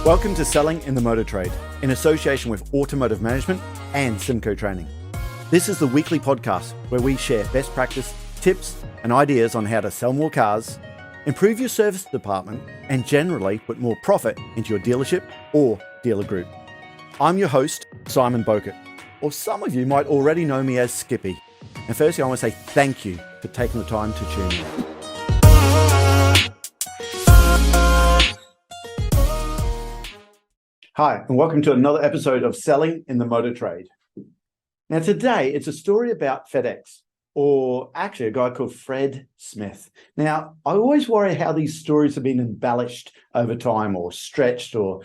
Welcome to Selling in the Motor Trade, in association with Automotive Management and Symco Training. This is the weekly podcast where we share best practice, tips, and ideas on how to sell more cars, improve your service department, and generally put more profit into your dealership or dealer group. I'm your host, Simon Bowkett, or some of you might already know me as Skippy. And firstly, I want to say thank you for taking the time to tune in. Hi, and welcome to another episode of Selling in the Motor Trade. Now today, it's a story about FedEx, or actually a guy called Fred Smith. Now, I always worry how these stories have been embellished over time or stretched or,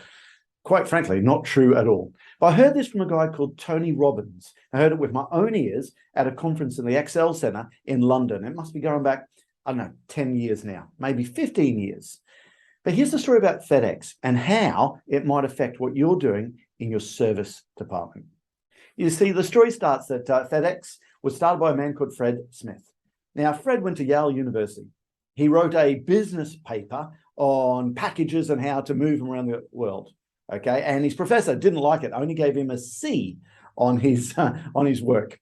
quite frankly, not true at all. But I heard this from a guy called Tony Robbins. I heard it with my own ears at a conference in the Excel Centre in London. It must be going back, 10 years now, maybe 15 years. But here's the story about FedEx and how it might affect what you're doing in your service department. You see, the story starts that FedEx was started by a man called Fred Smith. Now, Fred went to Yale University. He wrote a business paper on packages and how to move them around the world. Okay, and his professor didn't like it, only gave him a C on his work.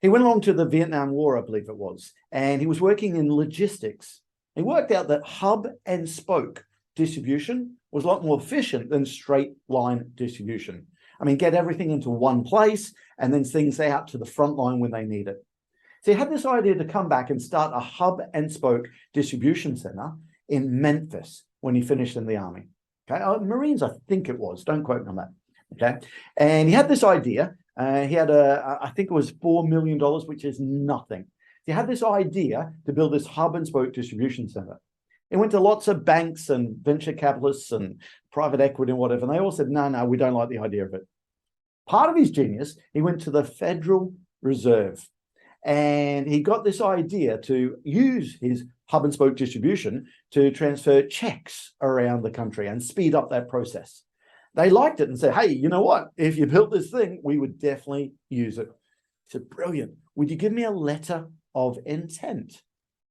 He went along to the Vietnam War, I believe it was, and he was working in logistics. He worked out that hub and spoke distribution was a lot more efficient than straight line distribution. I mean, get everything into one place and then things out to the front line when they need it. So he had this idea to come back and start a hub and spoke distribution center in Memphis when he finished in the Army. Okay, Marines, I think it was, don't quote me on that. Okay, and he had this idea. He had I think it was $4 million, which is nothing. He had this idea to build this hub and spoke distribution center. He went to lots of banks and venture capitalists and private equity and whatever, and they all said, no, we don't like the idea of it. Part of his genius, he went to the Federal Reserve, and he got this idea to use his hub and spoke distribution to transfer checks around the country and speed up that process. They liked it and said, hey, you know what? If you built this thing, we would definitely use it. He said, brilliant. Would you give me a letter of intent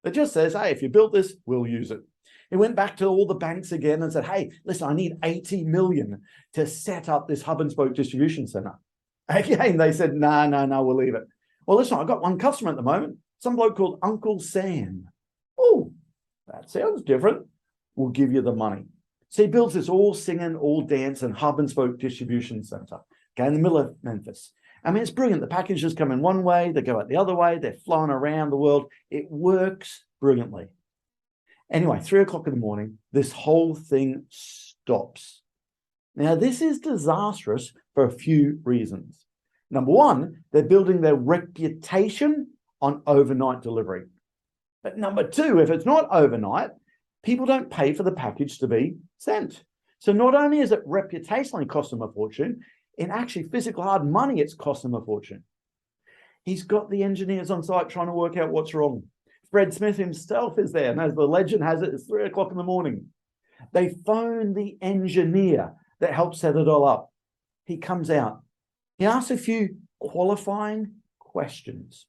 that just says, hey, if you built this, we'll use it? He went back to all the banks again and said, hey, listen, I need 80 million to set up this hub and spoke distribution center. Again, they said, no, we'll leave it. Well, listen, I've got one customer at the moment, some bloke called Uncle Sam. Oh, that sounds different. We'll give you the money. So he builds this all singing, all dance and hub and spoke distribution center, okay, in the middle of Memphis. I mean, it's brilliant. The packages come in one way, they go out the other way, they're flying around the world. It works brilliantly. Anyway, 3 o'clock in the morning, this whole thing stops. Now, this is disastrous for a few reasons. Number one, they're building their reputation on overnight delivery. But number two, if it's not overnight, people don't pay for the package to be sent. So not only is it reputationally cost them a fortune, in actually physical hard money, it's cost them a fortune. He's got the engineers on site trying to work out what's wrong. Fred Smith himself is there, and as the legend has it, it's 3 o'clock in the morning. They phone the engineer that helped set it all up. He comes out. He asks a few qualifying questions.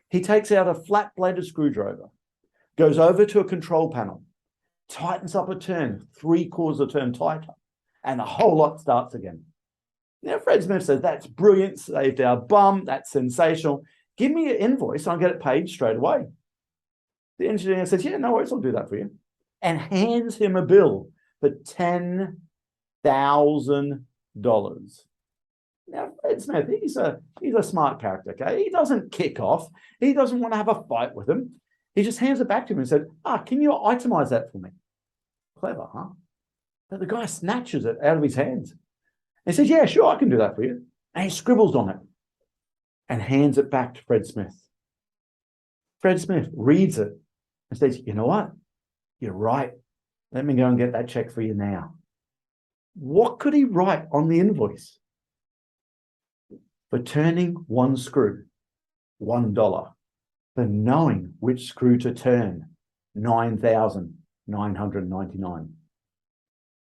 He takes out a flat-bladed screwdriver, goes over to a control panel, tightens up a turn, 3/4 of a turn tighter, and the whole lot starts again. Now, Fred Smith says, that's brilliant, saved our bum, that's sensational. Give me an invoice, and I'll get it paid straight away. The engineer says, yeah, no worries, I'll do that for you. And hands him a bill for $10,000. Now, Fred Smith, he's a smart character, okay? He doesn't kick off. He doesn't want to have a fight with him. He just hands it back to him and said, can you itemize that for me? Clever, huh? But the guy snatches it out of his hands. He says, yeah, sure, I can do that for you. And he scribbles on it and hands it back to Fred Smith. Fred Smith reads it and says, you know what? You're right. Let me go and get that check for you now. What could he write on the invoice? For turning one screw, $1. For knowing which screw to turn, $9,999.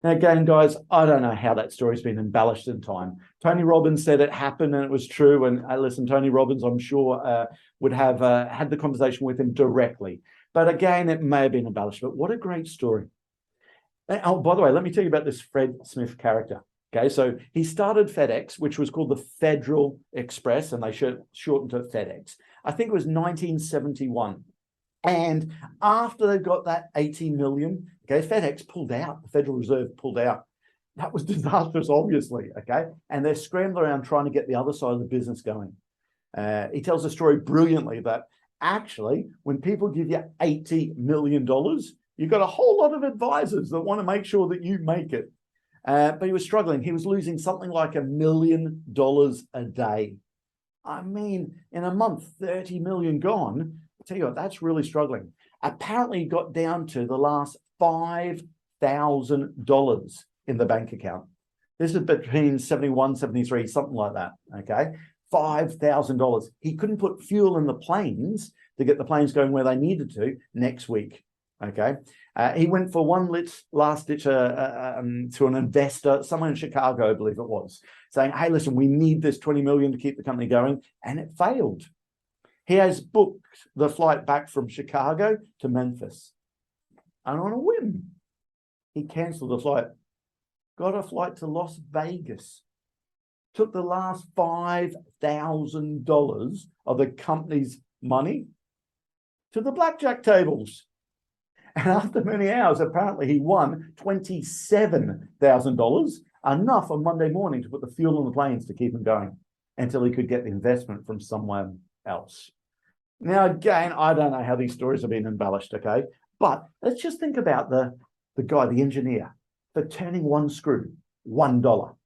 Now, again, guys, I don't know how that story's been embellished in time. Tony Robbins said it happened and it was true. And listen, Tony Robbins, I'm sure, would have had the conversation with him directly. But again, it may have been embellished. But what a great story. Oh, by the way, let me tell you about this Fred Smith character. Okay, so he started FedEx, which was called the Federal Express, and they shortened to FedEx. I think it was 1971. And after they got that 80 million, okay, FedEx pulled out, the Federal Reserve pulled out. That was disastrous, obviously, okay? And they're scrambling around trying to get the other side of the business going. He tells a story brilliantly that actually, when people give you $80 million, you've got a whole lot of advisors that want to make sure that you make it. But he was struggling. He was losing something like $1 million a day. I mean, in a month, 30 million gone. I'll tell you what, that's really struggling. Apparently, he got down to the last $5,000 in the bank account. This is between 71, 73, something like that, okay? $5,000. He couldn't put fuel in the planes to get the planes going where they needed to next week, okay? He went for one last ditch to an investor, someone in Chicago, I believe it was, saying, hey, listen, we need this 20 million to keep the company going, and it failed. He has booked the flight back from Chicago to Memphis. And on a whim, he canceled the flight, got a flight to Las Vegas, took the last $5,000 of the company's money to the blackjack tables. And after many hours, apparently he won $27,000, enough on Monday morning to put the fuel on the planes to keep them going until he could get the investment from someone else. Now, again, I don't know how these stories have been embellished, okay? But let's just think about the guy, the engineer, for turning one screw, $1,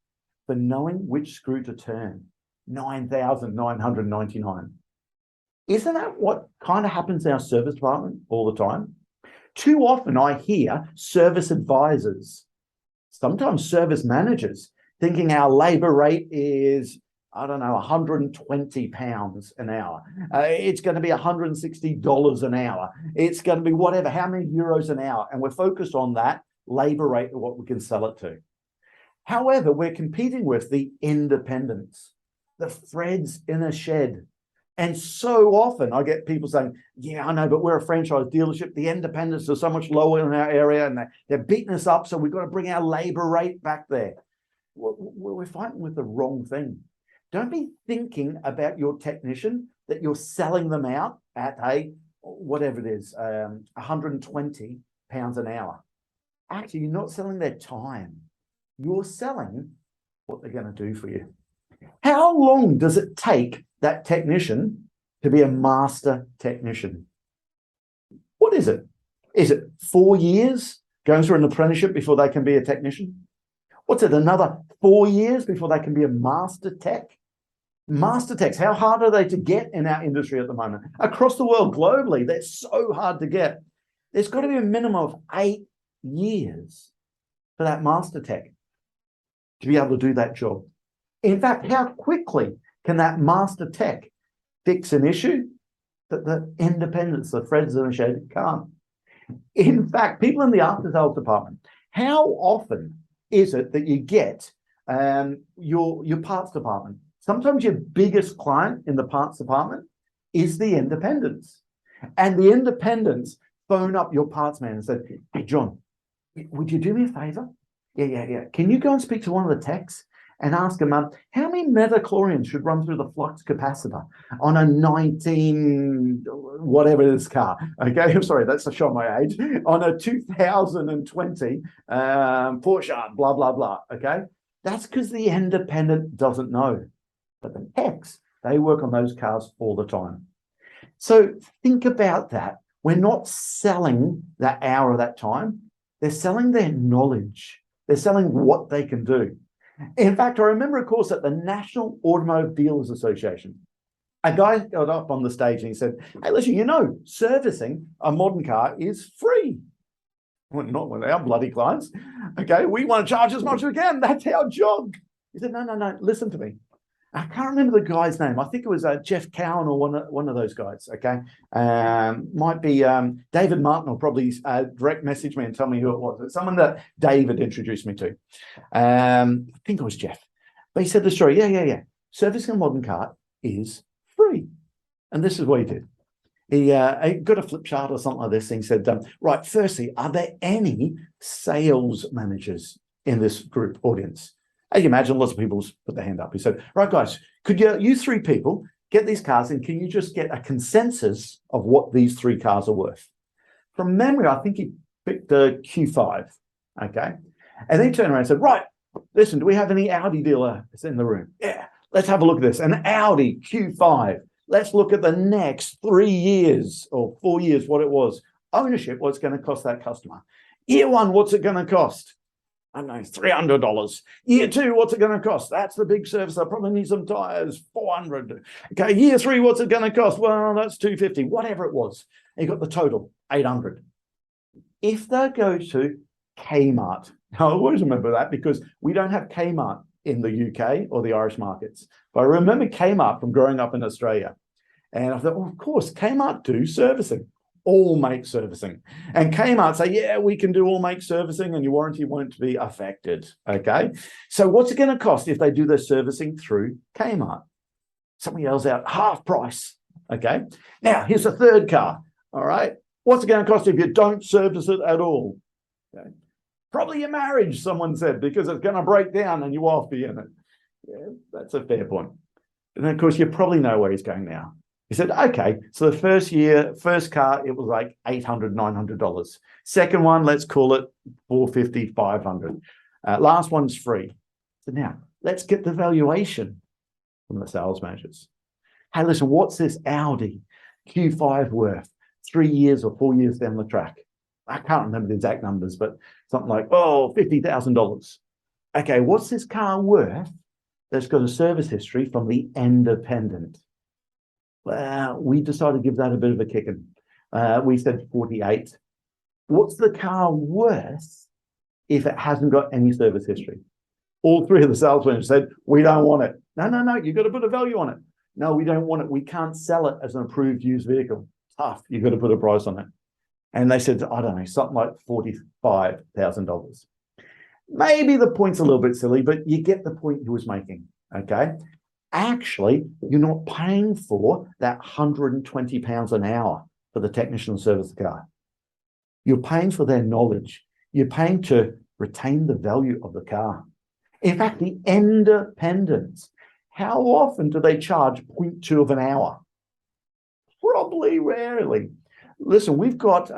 for knowing which screw to turn, 9,999. Isn't that what kind of happens in our service department all the time? Too often I hear service advisors, sometimes service managers, thinking our labor rate is, I don't know, 120 pounds an hour. It's going to be $160 an hour. It's going to be whatever, how many euros an hour. And we're focused on that labor rate of what we can sell it to. However, we're competing with the independents, the Freds in a shed. And so often I get people saying, yeah, I know, but we're a franchise dealership. The independents are so much lower in our area and they're beating us up. So we've got to bring our labor rate back there. We're fighting with the wrong thing. Don't be thinking about your technician that you're selling them out at whatever it is, 120 pounds an hour. Actually, you're not selling their time. You're selling what they're going to do for you. How long does it take that technician to be a master technician? What is it? Is it 4 years going through an apprenticeship before they can be a technician? What's it, another 4 years before they can be a master tech? Master techs, how hard are they to get in our industry at the moment? Across the world, globally, they're so hard to get. There's got to be a minimum of 8 years for that master tech to be able to do that job. In fact, how quickly can that master tech fix an issue that the independents, the Freds and the shed, can't? In fact, people in the after-sales department, how often is it that you get your parts department? Sometimes your biggest client in the parts department is the independents. And the independents phone up your parts man and say, hey, John, would you do me a favor? Yeah. Can you go and speak to one of the techs and ask them, how many metachlorians should run through the flux capacitor on a 19, whatever this car, okay? I'm sorry, that's to show my age, on a 2020 Porsche, blah, blah, blah, okay? That's because the independent doesn't know. But the techs, they work on those cars all the time. So think about that. We're not selling that hour of that time. They're selling their knowledge. They're selling what they can do. In fact, I remember a course at the National Automotive Dealers Association. A guy got up on the stage and he said, hey, listen, servicing a modern car is free. Well, not with our bloody clients. Okay, we want to charge as much as we can. That's our job. He said, no, listen to me. I can't remember the guy's name. I think it was Jeff Cowan or one of those guys, okay? Might be David Martin will probably direct message me and tell me who it was. It's someone that David introduced me to. I think it was Jeff. But he said the story, yeah. Servicing a modern car is free. And this is what he did. he got a flip chart or something like this. And he said, right, firstly, are there any sales managers in this group audience? As you imagine, lots of people put their hand up. He said, right, guys, could you three people get these cars and can you just get a consensus of what these three cars are worth? From memory, I think he picked the Q5, okay? And then he turned around and said, right, listen, do we have any Audi dealers in the room? Yeah, let's have a look at this. An Audi Q5. Let's look at the next 3 years or 4 years, what it was. Ownership, what's going to cost that customer. Year one, what's it going to cost? I don't know, $300. Year two, what's it going to cost? That's the big service. I probably need some tires, $400. Okay, year three, what's it going to cost? Well, that's $250, whatever it was. And you got the total, $800. If they go to Kmart, now I always remember that because we don't have Kmart in the UK or the Irish markets. But I remember Kmart from growing up in Australia. And I thought, well, of course, Kmart do servicing. All make servicing. And Kmart say, yeah, we can do all make servicing and your warranty won't be affected. Okay. So what's it going to cost if they do their servicing through Kmart? Somebody yells out, half price. Okay. Now here's a third car. All right. What's it going to cost if you don't service it at all? Okay. Probably your marriage, someone said, because it's going to break down and you won't be in it. Yeah, that's a fair point. And then, of course, you probably know where he's going now. He said, okay, so the first car, it was like $800, $900. Second one, let's call it $450, $500. Last one's free. So now, let's get the valuation from the sales managers. Hey, listen, what's this Audi Q5 worth 3 years or 4 years down the track? I can't remember the exact numbers, but something like, $50,000. Okay, what's this car worth that's got a service history from the independent? Well, we decided to give that a bit of a kicking. We said 48. What's the car worth if it hasn't got any service history? All three of the sales managers said, we don't want it. No, you've got to put a value on it. No, we don't want it. We can't sell it as an approved used vehicle. Tough. You've got to put a price on it. And they said, I don't know, something like $45,000. Maybe the point's a little bit silly, but you get the point he was making, okay? Actually, you're not paying for that £120 an hour for the technician service the car. You're paying for their knowledge. You're paying to retain the value of the car. In fact, the independents, how often do they charge 0.2 of an hour? Probably rarely. Listen, we've got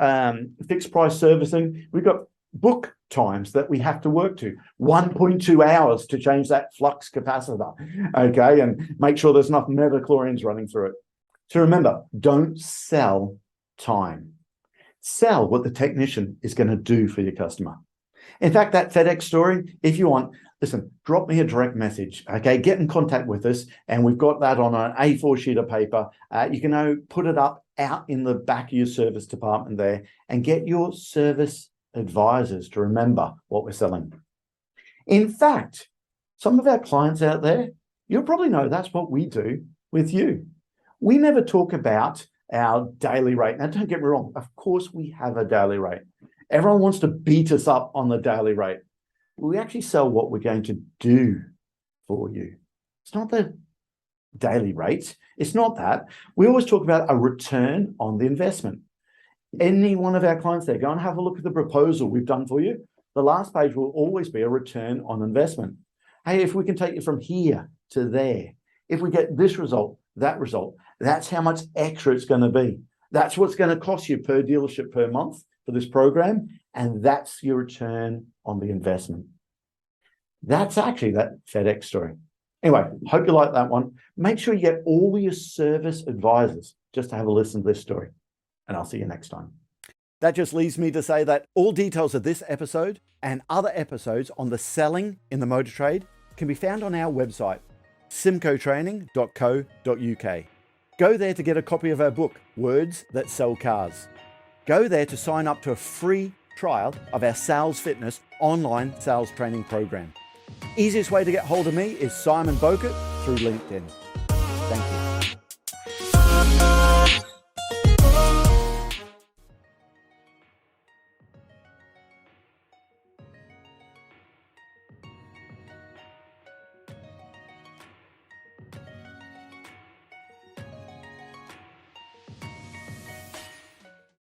fixed price servicing. We've got book times that we have to work to 1.2 hours to change that flux capacitor, okay, and make sure there's enough metachlorines running through it. So remember, don't sell time. Sell what the technician is going to do for your customer. In fact, that FedEx story, if you want, listen, drop me a direct message, okay? Get in contact with us, and we've got that on an A4 sheet of paper. You can put it up out in the back of your service department there and get your service advisors to remember what we're selling. In fact, some of our clients out there, you'll probably know that's what we do with you. We never talk about our daily rate. Now, don't get me wrong. Of course, we have a daily rate. Everyone wants to beat us up on the daily rate. We actually sell what we're going to do for you. It's not the daily rate. It's not that. We always talk about a return on the investment. Any one of our clients there, go and have a look at the proposal we've done for you. The last page will always be a return on investment. Hey, if we can take you from here to there, if we get this result, that's how much extra it's going to be. That's what's going to cost you per dealership per month for this program, and that's your return on the investment. That's actually that FedEx story. Anyway, hope you like that one. Make sure you get all your service advisors just to have a listen to this story, and I'll see you next time. That just leaves me to say that all details of this episode and other episodes on the selling in the motor trade can be found on our website, symcotraining.co.uk. Go there to get a copy of our book, Words That Sell Cars. Go there to sign up to a free trial of our Sales Fitness online sales training program. Easiest way to get hold of me is Simon Bowkett through LinkedIn.